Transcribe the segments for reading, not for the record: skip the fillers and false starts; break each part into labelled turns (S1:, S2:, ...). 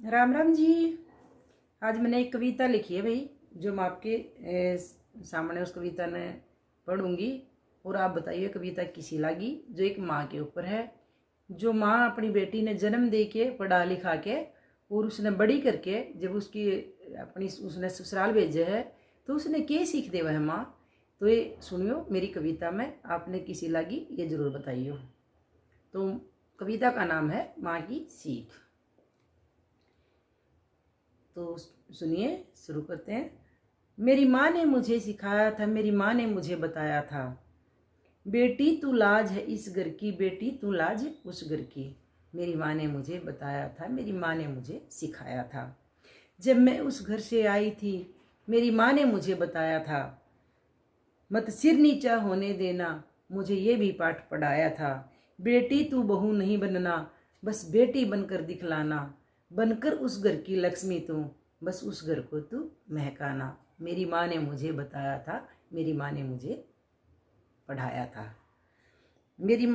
S1: राम राम जी। आज मैंने एक कविता लिखी है भाई, जो मैं आपके सामने उस कविता ने पढ़ूंगी और आप बताइए कविता किसी लगी। जो एक माँ के ऊपर है, जो माँ अपनी बेटी ने जन्म दे के पढ़ा लिखा के और उसने बड़ी करके जब उसकी अपनी उसने ससुराल भेजे है तो उसने क्या सीख दे वह माँ। तो ये सुनियो मेरी कविता में, आपने किसी लगी ये जरूर बताइयो। तो कविता का नाम है माँ की सीख। तो सुनिए, शुरू करते हैं। मेरी माँ ने मुझे सिखाया था, मेरी माँ ने मुझे बताया था, बेटी तू लाज है इस घर की, बेटी तू लाज उस घर की। मेरी माँ ने मुझे बताया था, मेरी माँ ने मुझे सिखाया था। जब मैं उस घर से आई थी, मेरी माँ ने मुझे बताया था, मत सिर नीचा होने देना, मुझे ये भी पाठ पढ़ाया था। बेटी तू बहू नहीं बनना, बस बेटी बनकर दिखलाना, बनकर उस घर की लक्ष्मी तू, बस उस घर को तू महकाना। मेरी माँ ने मुझे बताया था, मेरी माँ ने मुझे पढ़ाया था। मेरी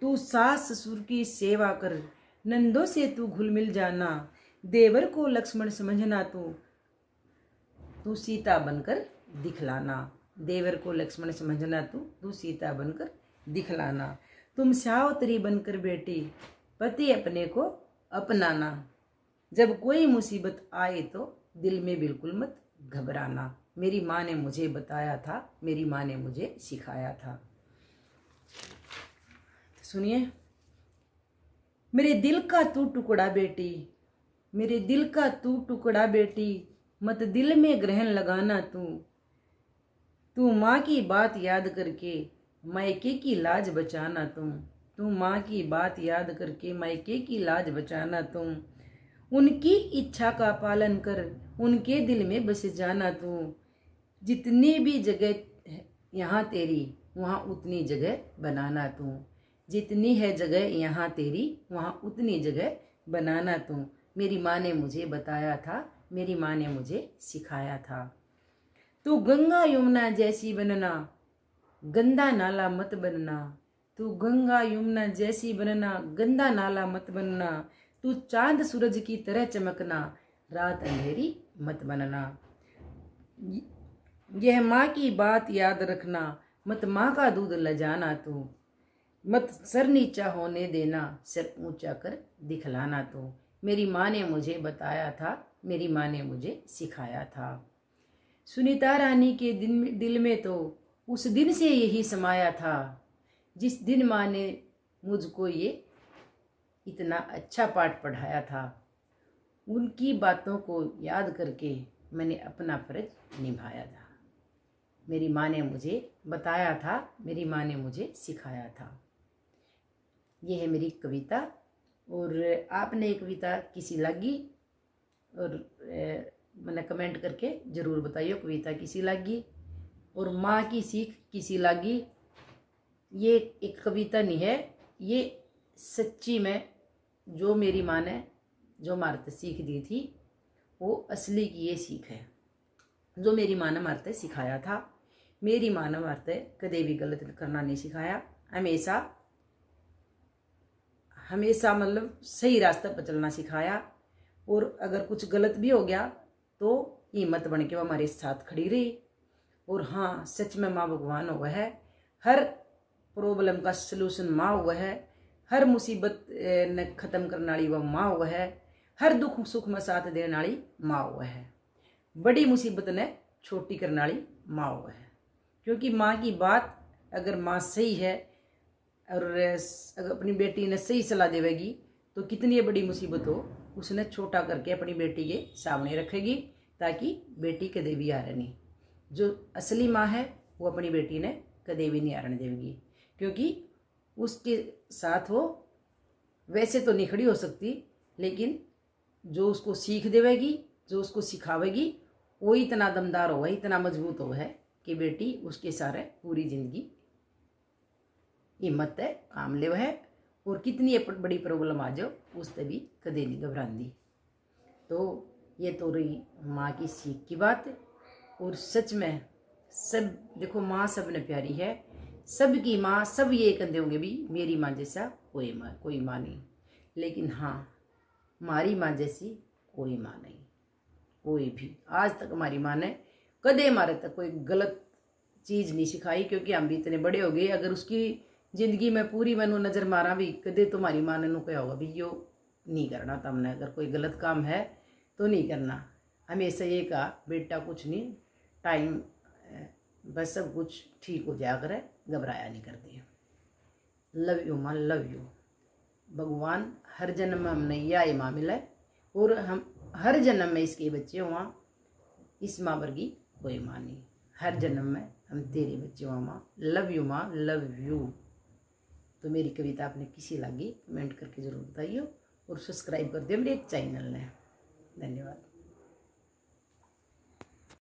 S1: तू सास ससुर की सेवा कर, नंदों से तू घुल मिल जाना, देवर को लक्ष्मण समझना तू, तू सीता बनकर दिखलाना। देवर को लक्ष्मण समझना तू, तू सीता बनकर दिखलाना। तुम सावतरी बनकर बेटी, पति अपने को अपनाना, जब कोई मुसीबत आए तो दिल में बिल्कुल मत घबराना। मेरी माँ ने मुझे बताया था, मेरी माँ ने मुझे सिखाया था। सुनिए। मेरे दिल का तू टुकड़ा बेटी, मेरे दिल का तू टुकड़ा बेटी, मत दिल में ग्रहण लगाना तू, तू माँ की बात याद करके मायके की लाज बचाना तुम, तू माँ की बात याद करके मायके की लाज बचाना तुम। उनकी इच्छा का पालन कर, उनके दिल में बस जाना तू, जितनी भी जगह यहाँ तेरी वहाँ उतनी जगह बनाना तू, जितनी है जगह यहाँ तेरी वहाँ उतनी जगह बनाना तू। मेरी माँ ने मुझे बताया था, मेरी माँ ने मुझे सिखाया था। तू गंगा यमुना जैसी बनना, गंदा नाला मत बनना, तू गंगा यमुना जैसी बनना, गंदा नाला मत बनना। तू चांद सूरज की तरह चमकना, रात अंधेरी मत बनना। यह माँ की बात याद रखना, मत माँ का दूध लजाना तू, मत सर नीचा होने देना, सिर ऊंचा कर दिखलाना तू। मेरी माँ ने मुझे बताया था, मेरी माँ ने मुझे सिखाया था। सुनीता रानी के दिल में तो उस दिन से यही समाया था, जिस दिन माँ ने मुझको ये इतना अच्छा पाठ पढ़ाया था। उनकी बातों को याद करके मैंने अपना फर्ज निभाया था। मेरी माँ ने मुझे बताया था, मेरी माँ ने मुझे सिखाया था। ये है मेरी कविता। और आपने ये कविता किसी लगी और मैंने कमेंट करके ज़रूर बताइए कविता किसी लगी और माँ की सीख किसी लगी। ये एक कविता नहीं है, ये सच्ची में जो मेरी माँ ने जो मारते सीख दी थी वो असली की ये सीख है, जो मेरी माँ ने मारते सिखाया था। मेरी माँ ने मारते कदे भी गलत करना नहीं सिखाया, हमेशा हमेशा मतलब सही रास्ते पर चलना सिखाया। और अगर कुछ गलत भी हो गया तो हिम्मत बन के वो हमारे साथ खड़ी रही। और हाँ, सच में माँ भगवान हुआ है, हर प्रॉब्लम का सलूशन माँ हुआ है, हर मुसीबत ने ख़त्म करने वाली वह माँ हुआ है, हर दुख सुख में साथ देने वाली माँ हुआ है, बड़ी मुसीबत ने छोटी करने वाली माँ हुआ है। क्योंकि माँ की बात अगर माँ सही है और अगर अपनी बेटी ने सही सलाह देवेगी तो कितनी बड़ी मुसीबत हो उसने छोटा करके अपनी बेटी के सामने रखेगी, ताकि बेटी कदे भी हारे नहीं। जो असली माँ है वो अपनी बेटी ने कदे भी नहीं हारने देगी, क्योंकि उसके साथ वो वैसे तो नहीं खड़ी हो सकती, लेकिन जो उसको सीख देवेगी, जो उसको सिखावेगी, वो इतना दमदार होगा, इतना मजबूत होगा है कि बेटी उसके सारे पूरी जिंदगी हिम्मत है काम ले है। और कितनी बड़ी प्रॉब्लम आ जाओ उससे भी कदे नहीं घबराती। तो ये तो रही माँ की सीख की बात। और सच में सब देखो, माँ सब ने प्यारी है, सबकी माँ सब ये कहते होंगे भी मेरी माँ जैसा कोई माँ नहीं, लेकिन हाँ, हमारी माँ जैसी कोई माँ नहीं, कोई भी। आज तक हमारी माँ ने कदे हमारे तक कोई गलत चीज़ नहीं सिखाई, क्योंकि हम भी इतने बड़े हो गए। अगर उसकी ज़िंदगी में पूरी मैनू नज़र मारा भी, कदे तो हमारी माँ ने कहा होगा भी यो नहीं करना था हमने, अगर कोई गलत काम है तो नहीं करना। हमेशा ये कहा बेटा कुछ नहीं, टाइम बस सब कुछ ठीक हो जाया करे, घबराया नहीं करती। लव यू माँ, लव यू। भगवान हर जन्म में हमने यह माँ मिला और हम हर जन्म में इसके बच्चे हुआ, इस माँ वर्गी कोई माँ नहीं। हर जन्म में हम तेरे बच्चे हुआ माँ। लव यू माँ, लव यू। तो मेरी कविता आपने किसी लगी कमेंट करके जरूर बताइए और सब्सक्राइब कर दियो मेरे चैनल ने। धन्यवाद।